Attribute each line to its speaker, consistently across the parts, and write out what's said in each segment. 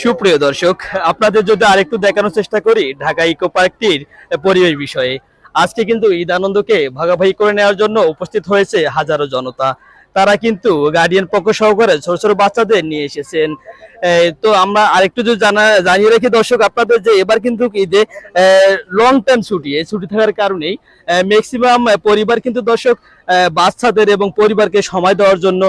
Speaker 1: সুপ্রিয় দর্শক, আপনাদের যদি আরেকটু দেখানোর চেষ্টা করি ঢাকা ইকো পার্কটির পরিবেশ বিষয়ে। আজকে কিন্তু ঈদ আনন্দকে ভাগাভাগি করে নেওয়ার জন্য উপস্থিত হয়েছে হাজারো জনতা। তারা কিন্তু গার্ডিয়ান পক্ষ সহকারে ছোট ছোট বাচ্চাদের নিয়ে এসেছেন। তো আমরা আরেকটু যদি জানিয়ে রাখি দর্শক আপনাদের, যে এবার কিন্তু ঈদে লং টাইম ছুটি, এই ছুটি থাকার কারণেই ম্যাক্সিমাম পরিবার কিন্তু দর্শক বাচ্চাদের এবং পরিবারকে সময় দেওয়ার জন্য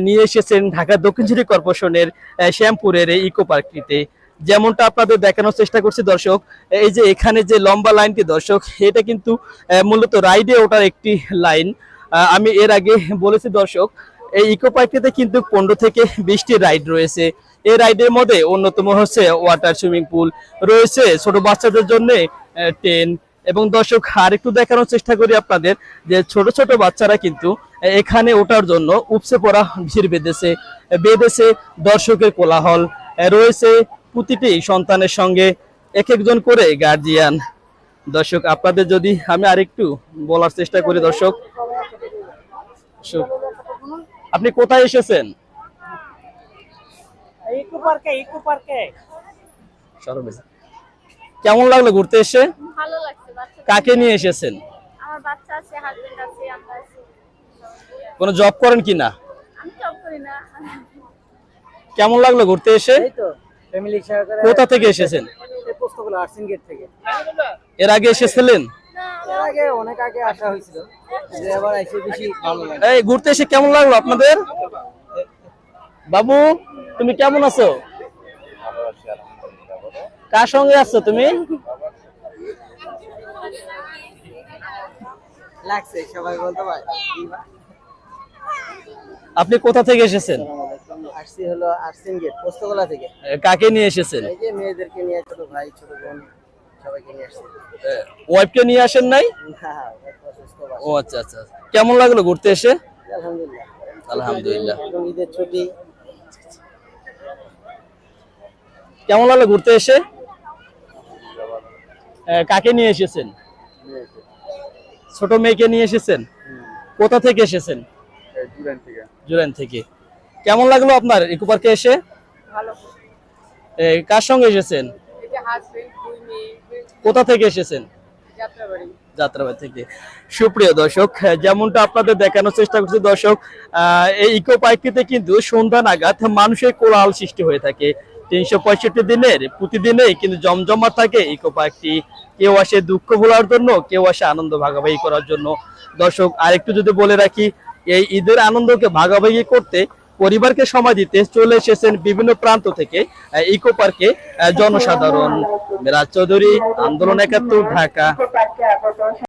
Speaker 1: নিয়ে এসেছেন ঢাকা দক্ষিণ সিটি কর্পোরেশনের শ্যামপুরের এই ইকো পার্কটিতে। যেমনটা আপনাদের দেখানোর চেষ্টা করছি দর্শক, এই যে এখানে যে লম্বা লাইনটি দর্শক, এটা কিন্তু মূলত রাইডে ওঠার একটি লাইন। আমি এর আগে বলেছি দর্শক, এই ইকো পার্কটিতে কিন্তু 15 থেকে 20টি রাইড রয়েছে। এই রাইডের মধ্যে অন্যতম হচ্ছে ওয়াটার সুইমিং পুল রয়েছে, ছোট বাচ্চাদের জন্য ট্রেন। এবং দর্শক আরেকটু দেখানোর চেষ্টা করি আপনাদের, যে ছোট ছোট বাচ্চারা কিন্তু এখানে ওঠার জন্য উপসে পড়া ভিড় বেঁধেছে দর্শকের কোলাহল রয়েছে। প্রতিটি সন্তানের সঙ্গে এক একজন করে গার্জিয়ান। দর্শক আপনাদের যদি আমি আরেকটু বলার চেষ্টা করি দর্শক, আপনি কোথায় এসেছেন?
Speaker 2: ইকো পার্কে।
Speaker 1: কেমন লাগলো ঘুরতে এসে?
Speaker 3: ভালো লাগছে।
Speaker 1: কাকে নিয়ে এসেছেন?
Speaker 3: আমার বাচ্চা আছে, হাজবেন্ড আছে, আমরা আছি।
Speaker 1: কোন জব করেন কিনা?
Speaker 3: আমি জব করি না।
Speaker 1: কেমন লাগলো ঘুরতে এসে?
Speaker 2: এই তো ফ্যামিলি সহকারে।
Speaker 1: কোথা থেকে এসেছেন?
Speaker 2: এই পোস্তগোলা আর্টসিং গেট থেকে।
Speaker 1: এর আগে এসেছিলেন?
Speaker 2: এর আগে অনেক আগে আসা হয়েছিল, যে আবার এসে বেশি ভালো লাগে।
Speaker 1: এই ঘুরতে এসে কেমন লাগলো আপনাদের? বাবু তুমি কেমন আছো? কার সঙ্গে আছো তুমি?
Speaker 2: লাগছে সবাই বলতে পারে।
Speaker 1: আপনি কোথা থেকে এসেছেন?
Speaker 2: আসছি হলো আর্টসিং গেট পোস্তগোলা থেকে।
Speaker 1: কাকে নিয়ে এসেছেন?
Speaker 2: এই যে মেয়েদেরকে নিয়ে, ছোট ভাই ছোট বোন সবাইকে নিয়ে আসছি।
Speaker 1: ওয়াইফকে নিয়ে আসেন নাই?
Speaker 2: না, অসুস্থ বাসা।
Speaker 1: ও আচ্ছা আচ্ছা। কেমন লাগলো ঘুরতে এসে?
Speaker 2: আলহামদুলিল্লাহ।
Speaker 1: আলহামদুলিল্লাহ।
Speaker 2: এবং ঈদের ছুটি।
Speaker 1: কেমন লাগলো ঘুরতে এসে? কাকে নিয়ে এসেছেন? ছোট মেয়েকে নিয়ে এসেছেন? কোথা থেকে এসেছেন? জুরাইন থেকে। কেমন লাগলো আপনার ইকো পার্কে এসে?
Speaker 3: ভালো।
Speaker 1: কার সঙ্গে এসেছেন?
Speaker 3: এই যে হাজবেন্ড, দুই মেয়ে,
Speaker 1: কোথা থেকে এসেছেন?
Speaker 3: যাত্রাবাড়ি।
Speaker 1: যাত্রাবাড়ি থেকে। সুপ্রিয় দর্শক, যেমনটা আপনাদের দেখানোর চেষ্টা করছি দর্শক, এই ইকো পার্কটিতে কিন্তু সন্ধ্যা নাগাদ মানুষের কোলাহল সৃষ্টি হয়ে থাকে। 365 দিনের প্রতিদিনেই কিন্তু জমজমাট থাকে ইকো পার্কটি। কেউ আসে দুঃখ ভোলার জন্য, কেউ আসে আনন্দ ভাগাভাগি করার জন্য। দর্শক আরেকটু যদি বলে রাখি, এই ঈদের আনন্দকে ভাগাভাগি করতে, পরিবারকে সময় দিতে চলে এসেছেন বিভিন্ন প্রান্ত থেকে ইকো পার্কে জনসাধারণ। মিরাজ চৌধুরী, আন্দোলন 71, ঢাকা।